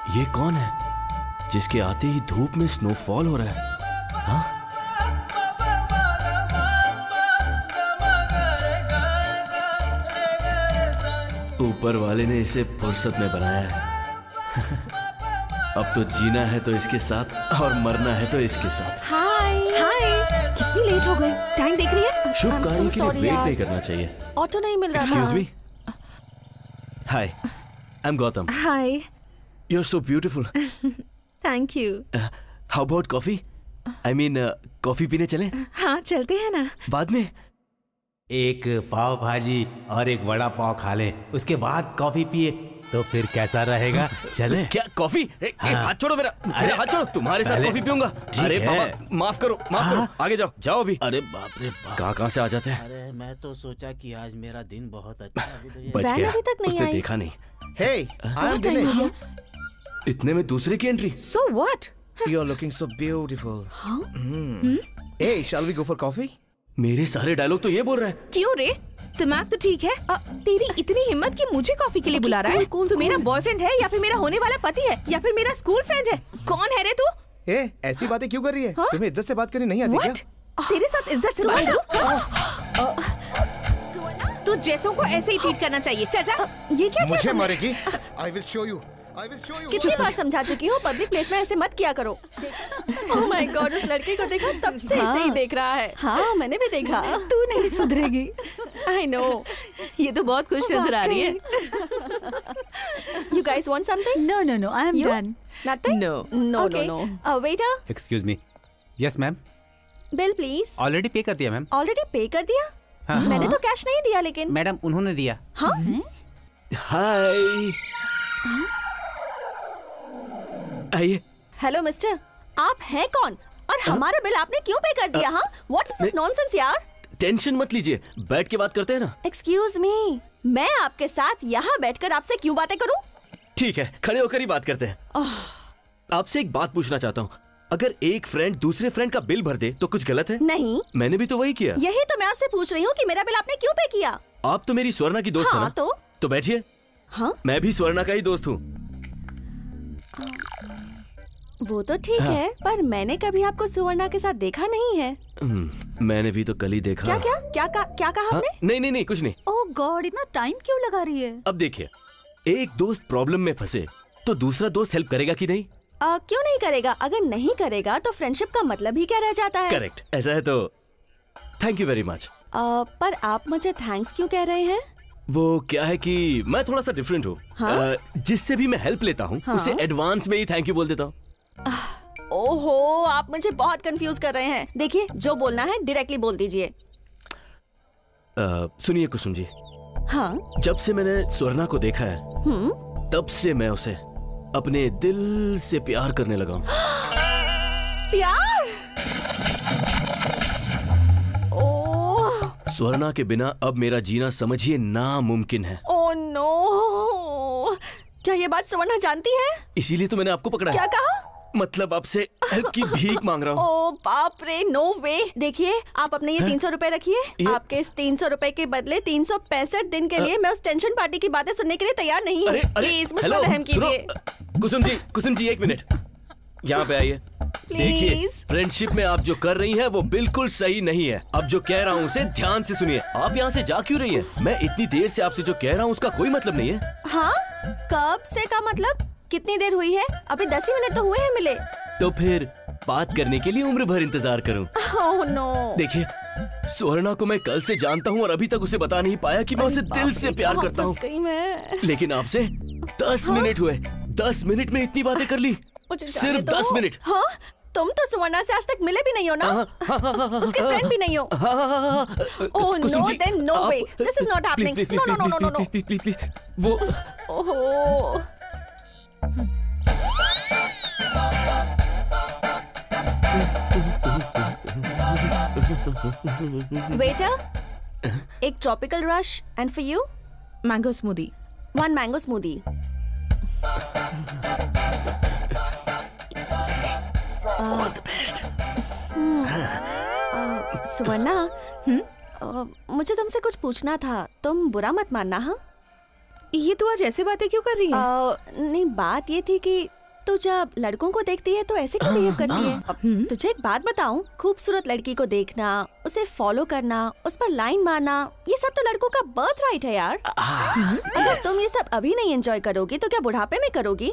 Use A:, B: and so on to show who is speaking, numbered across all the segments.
A: ये कौन है जिसके आते ही धूप में स्नोफॉल हो रहा है? हाँ? ऊपर वाले ने इसे फुर्सत में बनाया है। अब तो जीना है तो इसके साथ और मरना है तो इसके साथ।
B: हाय कितनी लेट हो गई? टाइम देख रही है?
A: शुभ कार्य के लिए वेट नहीं करना चाहिए।
B: ऑटो नहीं मिल रहा।
A: Excuse me. Hi, I am Gautam.
B: Hi,
A: you are so beautiful.
B: Thank you.
A: How about coffee? I mean coffee पीने चले?
B: हाँ चलते हैं ना। बाद में
C: एक पाव भाजी और एक वड़ा पाव खा ले, उसके बाद कॉफी पिए तो फिर कैसा रहेगा? चले?
A: क्या कॉफी? हाथ छोड़ो मेरा हाथ छोड़ो। तुम्हारे साथ कॉफी पीऊंगा। अरे बाबा माफ करो आगे जाओ अभी। अरे बाप रे बाप, कहाँ से आ जाते हैं?
C: अरे मैं तो सोचा कि आज मेरा दिन बहुत अच्छा
A: बच गया। उसने देखा नहीं।
D: Hey, I'm Dinesh.
A: इतने में दूसरे की entry.
B: So what?
D: You're looking so beautiful. Hey, shall we go for coffee?
A: मेरे सारे डायलॉग तो ये बोल रहा है।
B: क्यों रे? दिमाग तो ठीक है। तेरी इतनी हिम्मत कि मुझे कॉफी के लिए बुला रहा है? तू मेरा बॉयफ्रेंड है या फिर मेरा होने वाला पति है या फिर मेरा स्कूल फ्रेंड है? कौन है रे तू?
D: ऐसी बातें क्यों कर रही है? तुम्हें इज्जत से बात करनी नहीं आती क्या?
B: तेरे साथ इज्जत से बात करूं? तू जैसों को ऐसे ही ट्रीट करना चाहिए। चाचा ये क्या?
D: मुझे मारेगी? I will show you.
B: कितनी बार समझा चुकी हूँ, पब्लिक प्लेस में ऐसे मत किया करो। ओह माय गॉड, उस लड़के को देखा तब से ऐसे ही देख रहा है। हाँ मैंने भी देखा। तू नहीं सुधरेगी। I know. ये तो बहुत खुश नजर आ रही है। You guys want something?
E: No, I am done.
B: Nothing? No. Waiter.
C: Excuse me. Yes ma'am.
B: Bill please.
C: Already पे कर दिया मैम।
B: ऑलरेडी पे कर दिया?
C: हाँ,
B: मैंने तो कैश नहीं दिया लेकिन।
C: मैडम उन्होंने दिया।
B: हाँ?
A: हाय। आइए।
B: हेलो मिस्टर, आप हैं कौन और हमारा बिल आपने क्यों पे कर दिया? हाँ, व्हाट इज दिस नॉनसेंस यार?
A: टेंशन मत लीजिए, बैठ के बात करते हैं ना।
B: एक्सक्यूज मी, मैं आपके साथ यहाँ बैठकर आपसे क्यों बातें करूँ?
A: ठीक है, खड़े होकर ही बात करते हैं। आपसे एक बात पूछना चाहता हूँ, अगर एक फ्रेंड दूसरे फ्रेंड का बिल भर दे तो कुछ गलत है?
B: नहीं,
A: मैंने भी तो वही किया।
B: यही तो मैं आपसे पूछ रही हूँ कि मेरा बिल आपने क्यों पे किया?
A: आप तो मेरी स्वर्णा की दोस्त है ना? तो बैठिए।
B: हाँ?
A: मैं भी स्वर्णा का ही दोस्त हूँ।
B: वो तो ठीक है, पर मैंने कभी आपको सुवर्णा के साथ देखा नहीं है।
A: मैंने भी तो कल ही देखा।
B: क्या कहा आपने?
A: नहीं कुछ नहीं।
E: ओह गॉड, इतना टाइम क्यों लगा रही है?
A: अब देखिए, एक दोस्त प्रॉब्लम में फंसे तो दूसरा दोस्त हेल्प करेगा कि नहीं?
B: क्यों नहीं करेगा? अगर नहीं करेगा तो फ्रेंडशिप का मतलब ही क्या रह जाता है?
A: करेक्ट, ऐसा है तो थैंक यू वेरी मच।
B: पर आप मुझे थैंक्स क्यों कह रहे हैं?
A: वो क्या है कि मैं थोड़ा सा डिफरेंट हूँ।
B: हाँ?
A: जिससे भी मैं हेल्प लेता हूँ उसे एडवांस में ही थैंक यू बोल देता हूँ।
B: ओहो, आप मुझे बहुत कंफ्यूज कर रहे हैं। देखिए, जो बोलना है डायरेक्टली बोल दीजिए।
A: सुनिए कुसुम जी।
B: हाँ?
A: जब से मैंने स्वर्णा को देखा है तब से मैं उसे अपने दिल से प्यार करने लगा हूँ।
B: प्यार? ओह,
A: स्वर्णा के बिना अब मेरा जीना समझिए नामुमकिन है।
B: ओह नो, क्या ये बात स्वर्णा जानती है?
A: इसीलिए तो मैंने आपको पकड़ा।
B: क्या कहा?
A: मतलब आपसे हेल्प की भीख मांग रहा हूँ।
B: ओह बाप रे, नो वे। देखिए, आप अपने ये 300 रुपए रखिए। आपके इस 300 रुपए के बदले 365 दिन के लिए मैं उस टेंशन पार्टी की बातें सुनने के लिए तैयार नहीं हूँ। प्लीज मुझ पर रहम कीजिए।
A: कुसुम जी 1 मिनट यहाँ पे आइए। देखिए, फ्रेंडशिप में आप जो कर रही हैं वो बिल्कुल सही नहीं है। अब जो कह रहा हूँ उसे ध्यान से सुनिए। आप यहाँ से जा क्यों रही हैं? मैं इतनी देर से आपसे जो कह रहा हूँ उसका कोई मतलब नहीं है।
B: हाँ? कब से का मतलब? कितनी देर हुई है? अभी 10 ही मिनट तो हुए हैं मिले।
A: तो फिर बात करने के लिए उम्र भर इंतजार करूं?
B: Oh no.
A: देखिए, स्वर्णा को मैं कल से जानता हूँ और अभी तक उसे बता नहीं पाया कि मैं उसे दिल से प्यार करता हूँ। लेकिन आपसे 10 मिनट हुए। 10 मिनट में इतनी बातें कर ली। सिर्फ 10 मिनट।
B: हाँ? तुम तो स्वर्णा से आज तक मिले भी नहीं हो ना? उसके फ्रेंड भी नहीं हो? Oh no, then no way, this is not happening. No
A: please वो
B: ओह वेटर, एक tropical rush and for you
E: mango smoothie.
B: 1 mango smoothie.
A: All the best.
B: Swarna, मुझे तुमसे कुछ पूछना था, तुम बुरा मत मानना। हाँ?
E: ये तू आज ऐसे बातें क्यों कर रही है?
B: नहीं, बात ये थी कि तू जब लड़कों को देखती है तो ऐसे क्यों बिहेव करती है? तुझे एक बात बताऊं, खूबसूरत लड़की को देखना, उसे फॉलो करना, उस पर लाइन मारना, ये सब तो लड़कों का बर्थ राइट है यार। अगर तुम ये सब अभी नहीं एंजॉय करोगी तो क्या बुढ़ापे में करोगी?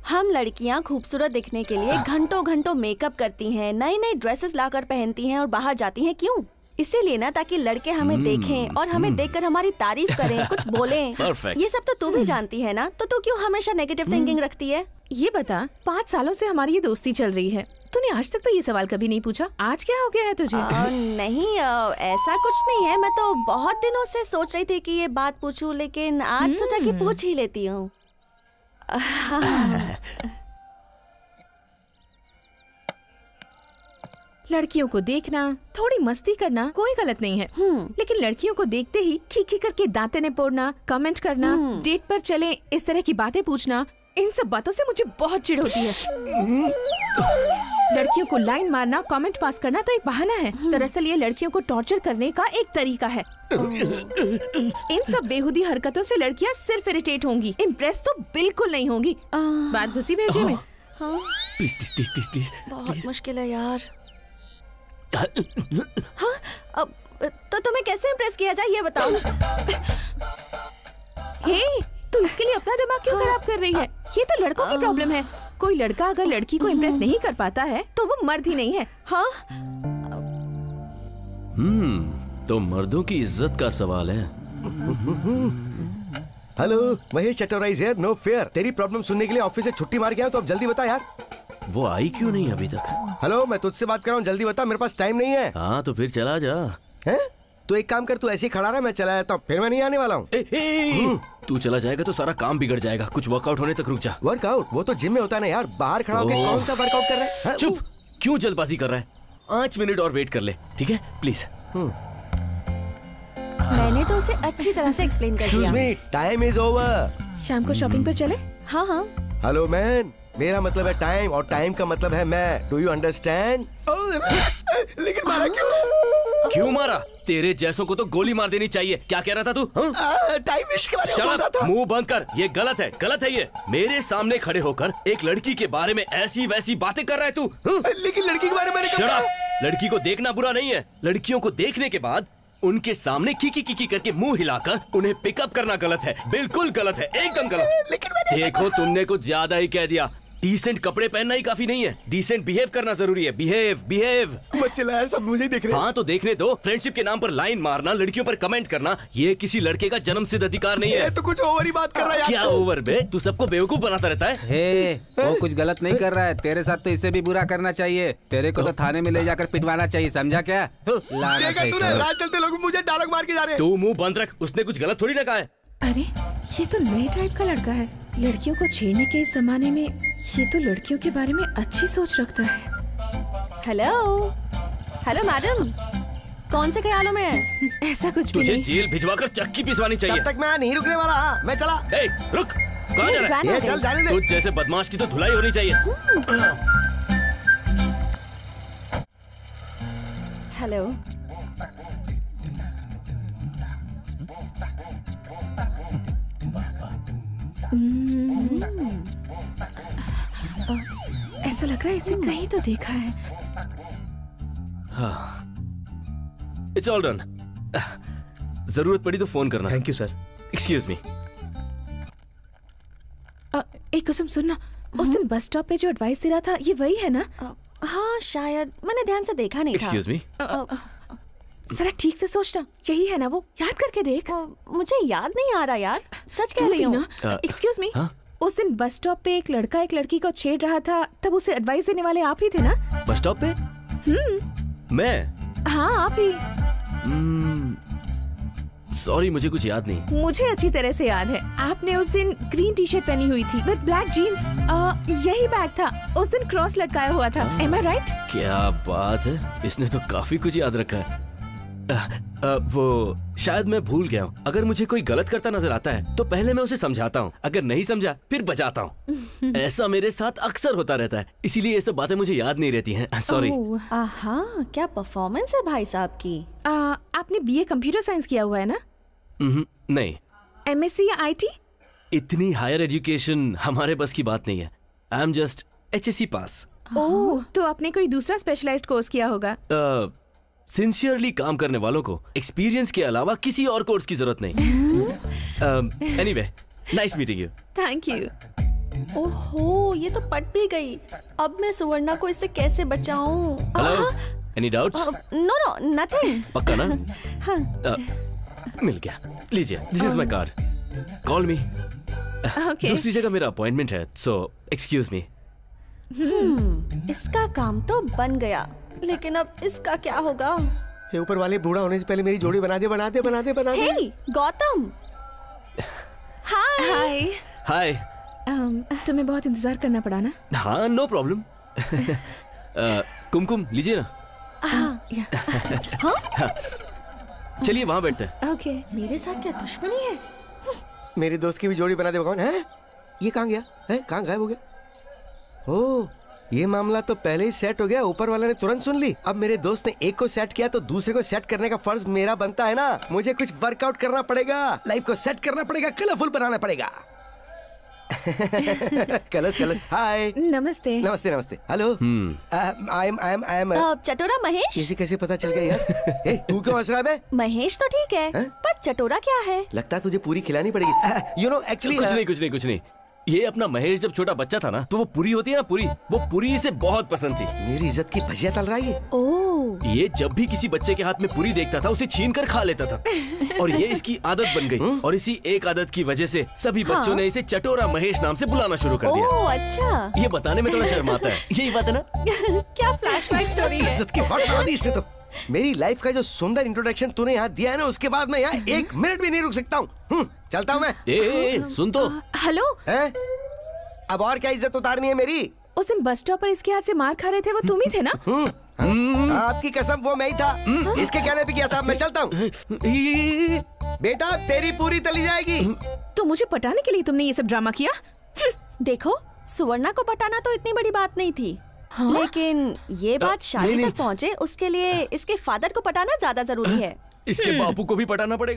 B: हम लड़कियां खूबसूरत दिखने के लिए घंटों घंटों मेकअप करती हैं, नई नई ड्रेसेस लाकर पहनती हैं और बाहर जाती हैं। क्यों? इसीलिए ना, ताकि लड़के हमें देखें और हमें देखकर हमारी तारीफ करें, कुछ बोलें।
A: Perfect.
B: ये सब तो तू भी जानती है ना, तो तू क्यों हमेशा नेगेटिव थिंकिंग रखती है?
E: ये बता, 5 सालों से हमारी ये दोस्ती चल रही है, तूने आज तक तो ये सवाल कभी नहीं पूछा, आज क्या हो गया है तुझे?
B: नहीं, ऐसा कुछ नहीं है। मैं तो बहुत दिनों से सोच रही थी कि ये बात पूछूं, लेकिन आज सोचा कि पूछ ही लेती हूँ।
E: लड़कियों को देखना, थोड़ी मस्ती करना कोई गलत नहीं है, लेकिन लड़कियों को देखते ही खी करके दांते निपोड़ना, कमेंट करना, डेट पर चले इस तरह की बातें पूछना, इन सब बातों से मुझे बहुत चिढ़ होती है। लड़कियों को लाइन मारना, कमेंट पास करना तो एक बहाना है, दरअसल ये लड़कियों को टॉर्चर करने का एक तरीका है। इन सब बेहुदी हरकतों से लड़कियां सिर्फ इरिटेट होंगी, इम्प्रेस तो बिल्कुल नहीं होंगी। बात घुसी भेजे में।
A: Please please please please please.
B: बहुत मुश्किल है यार। हाँ, अब तो तुम्हें कैसे इम्प्रेस किया जाए ये बताओ।
E: हे, तू इसके लिए अपना दिमाग क्यों खराब कर रही है? ये तो लड़कों की प्रॉब्लम है। कोई लड़का अगर लड़की को इम्प्रेस नहीं कर पाता है तो वो मर्द ही नहीं है।
B: हाँ?
A: तो मर्दों की इज्जत का सवाल है।
D: Hello, Mahesh Chatora is here, no fear. तेरी प्रॉब्लम सुनने के लिए ऑफिस से छुट्टी मार के आया, तो अब जल्दी बता यार।
A: वो आई क्यों नहीं अभी तक?
D: हेलो, मैं तुझसे बात कर रहा हूँ, जल्दी बता, मेरे पास टाइम नहीं है।
A: हाँ तो फिर चला जा।
D: हैं? तो एक काम कर, तू ऐसे ही खड़ा रहा, मैं चला जाता हूँ, फिर मैं नहीं आने वाला हूँ।
A: तू चला जाएगा तो सारा काम बिगड़ जाएगा। कुछ वर्कआउट होने तक रुक जा।
D: वर्कआउट? वो तो जिम में होता है ना यार, बाहर खड़ा होकर कौन सा वर्कआउट कर रहा है?
A: चुप, क्यों जल्दबाजी कर रहा है? 5 मिनट और वेट कर ले, ठीक है? प्लीज।
B: मैंने तो उसे अच्छी तरह से एक्सप्लेन कर दिया।
D: Excuse me, time is over.
E: शाम को शॉपिंग पर चले?
B: हाँ हाँ।
D: हेलो मैन, मेरा मतलब है टाइम और टाइम का मतलब है मैं। Do you understand? लेकिन मारा क्यों?
A: क्यों मारा? तेरे जैसों को तो गोली मार देनी चाहिए। क्या कह रहा था तू?
D: टाइम वेस्ट के बारे में बोल रहा था।
A: मुंह बंद कर, ये गलत है, गलत है ये। मेरे सामने खड़े होकर एक लड़की के बारे में ऐसी वैसी बातें कर रहा है तू।
D: लेकिन लड़की के बारे में
A: Shut up! लड़की को देखना बुरा नहीं है, लड़कियों को देखने के बाद उनके सामने की करके मुंह हिलाकर उन्हें पिकअप करना गलत है, बिल्कुल गलत है, एकदम गलत।
D: लेकिन
A: देखो, तुमने कुछ ज्यादा ही कह दिया। डिसेंट कपड़े पहनना ही काफी नहीं है, डिसेंट बिहेव करना जरूरी है। बिहेव।
D: बच्चे यार, सब मुझे देख रहे हैं।
A: हाँ तो देखने दो। फ्रेंडशिप के नाम पर लाइन मारना, लड़कियों पर कमेंट करना, ये किसी लड़के का जन्मसिद्ध अधिकार नहीं है।
D: तो कुछ ओवर ही बात कर रहा है यार।
A: क्या ओवर बे? तू सबको बेवकूफ बनाता रहता है।
C: हे, वो कुछ गलत नहीं कर रहा है, तेरे साथ तो इसे भी बुरा करना चाहिए। तेरे को तो थाने में ले जाकर पिटवाना चाहिए, समझा क्या?
D: देखा तूने, रात चलते लोग मुझे डायलॉग मार के जा रहे हैं।
A: तू मुंह बंद रख, उसने कुछ गलत थोड़ी ना कहा है।
E: अरे, ये तो नए टाइप का लड़का है। लड़कियों को छेड़ने के इस जमाने में ये तो लड़कियों के बारे में अच्छी सोच रखता है।
B: हेलो मैडम, कौन से ख्यालों में है?
E: ऐसा कुछ भी
A: तुझे
E: नहीं।
A: जेल भिजवाकर चक्की पिसवानी चाहिए।
D: तब तक मैं नहीं रुकने वाला। हाँ, मैं चला।
A: ए, रुक, कहाँ जा रहा है?
D: ये चल, जाने दे।
A: तुझ जैसे बदमाश की तो धुलाई होनी चाहिए।
B: हेलो।
E: ऐसा लग रहा है इसे कहीं तो देखा है।
A: It's all done. जरूरत पड़ी तो फोन करना।
D: Thank you sir.
A: Excuse me.
E: एक कसम सुनना, उस दिन बस स्टॉप पे जो एडवाइस दे रहा था ये वही है ना?
B: हाँ शायद, मैंने ध्यान से देखा नहीं था।
A: Excuse me.
E: जरा ठीक से सोचना, यही है ना वो? याद करके देख।
B: मुझे याद नहीं आ रहा यार, सच कह रही हूँ।
E: एक्सक्यूज मी, उस दिन बस स्टॉप पे एक लड़का एक लड़की को छेड़ रहा था, तब उसे एडवाइस देने वाले आप ही थे ना?
A: बस स्टॉप पे? मैं?
E: हाँ आप ही।
A: सॉरी, मुझे कुछ याद नहीं।
E: मुझे अच्छी तरह से याद है। आपने उस दिन ग्रीन टी शर्ट पहनी हुई थी विद ब्लैक जीन्स। यही बैग था, उस दिन क्रॉस लटकाया हुआ था। Am I right?
A: क्या बात है, इसने तो काफी कुछ याद रखा है। वो शायद मैं भूल गया हूँ। अगर मुझे कोई गलत करता नजर आता है तो पहले मैं उसे समझाता हूँ, अगर नहीं समझा फिर बजाता हूँ। ऐसा मेरे साथ अक्सर होता रहता है, इसीलिए ये सब बातें मुझे याद नहीं रहती हैं। सॉरी।
B: आहा, क्या परफॉर्मेंस है भाई साहब की।
E: आपने BA कंप्यूटर साइंस किया हुआ है ना?
A: नहीं।
E: MSc या IT?
A: इतनी हायर एजुकेशन हमारे बस की बात नहीं है। आई एम जस्ट HSC पास।
E: ओह, तो आपने कोई दूसरा स्पेशलाइज्ड कोर्स किया होगा?
A: सिंसियरली काम करने वालों को एक्सपीरियंस के अलावा किसी और कोर्स की जरूरत नहीं। Anyway, nice meeting you.
E: Thank you.
B: ओहो, ये तो पट भी गई। अब मैं सुवर्णा को इससे कैसे बचाऊं?
A: Hello, any doubts?
B: No no, nothing.
A: पक्का ना? मिल गया, लीजिए, this is my card, call me. दूसरी जगह मेरा अपॉइंटमेंट है, सो एक्सक्यूज मी।
B: इसका काम तो बन गया, लेकिन अब इसका क्या होगा?
D: ये ऊपर वाले बूढ़ा होने से पहले मेरी जोड़ी बना दे।
B: हे गौतम।
E: हाय।
A: हाय।
E: तुम्हें बहुत इंतजार करना पड़ा ना?
A: हाँ, नो प्रॉब्लम। कुमकुम लीजिए ना। चलिए वहाँ बैठते हैं।
E: ओके।
B: मेरे साथ क्या दुश्मनी है?
D: मेरे दोस्त की भी जोड़ी बना दे। कौन है ये? कहाँ गया है? कहाँ गायब हो गया? ओह, ये मामला तो पहले ही सेट हो गया। ऊपर वाले ने तुरंत सुन ली। अब मेरे दोस्त ने एक को सेट किया तो दूसरे को सेट करने का फर्ज मेरा बनता है ना। मुझे कुछ वर्कआउट करना पड़ेगा, लाइफ को सेट करना पड़ेगा, कलरफुल बनाना पड़ेगा। कलर्स। हाय।
E: नमस्ते।
D: Hello. I am
B: Chatora Mahesh.
D: इसे कैसे पता चल गया यार? ए, तू क्यों हंस रहा है बे?
B: महेश तो ठीक है, पर चटोरा क्या है?
D: लगता है तुझे पूरी खिलानी पड़ेगी। यू नो एक्चुअली
A: कुछ नहीं। ये अपना महेश जब छोटा बच्चा था ना, तो वो पूरी होती है ना, पूरी, वो पूरी इसे बहुत पसंद थी।
D: मेरी इज्जत की भजिया तल रहा है ये।
B: ओह।
A: ये जब भी किसी बच्चे के हाथ में पूरी देखता था, उसे छीन कर खा लेता था, और ये इसकी आदत बन गई। और इसी एक आदत की वजह से सभी बच्चों ने इसे चटोरा महेश नाम से बुलाना शुरू कर दिया।
B: ओह अच्छा।
A: ये बताने में थोड़ा शर्माता है, यही बात है ना?
B: क्या फ्लैशबैक स्टोरी है?
D: इज्जत की वाट लगा दी इसने तो। मेरी लाइफ का जो सुंदर इंट्रोडक्शन तूने यहाँ दिया है ना, उसके बाद मैं यहाँ एक मिनट भी नहीं रुक सकता हूँ। चलता हूँ मैं।
A: ए, सुन तो।
E: हेलो।
D: अब और क्या इज्जत उतारनी है मेरी?
E: उस दिन बस स्टॉप पर इसके हाथ से मार खा रहे थे, वो तुम ही थे ना?
D: आपकी कसम, वो मैं ही था। इसके कहने पे किया था। मैं चलता हूँ। बेटा, तेरी पूरी तली जाएगी।
E: तो मुझे पटाने के लिए तुमने ये सब ड्रामा किया?
B: देखो, सुवर्णा को पटाना तो इतनी बड़ी बात नहीं थी। लेकिन ये बात शादी तक पहुँचे, उसके लिए इसके फादर को पटाना ज्यादा जरूरी है।
A: इसके बापू को भी पटाना पड़ेगा।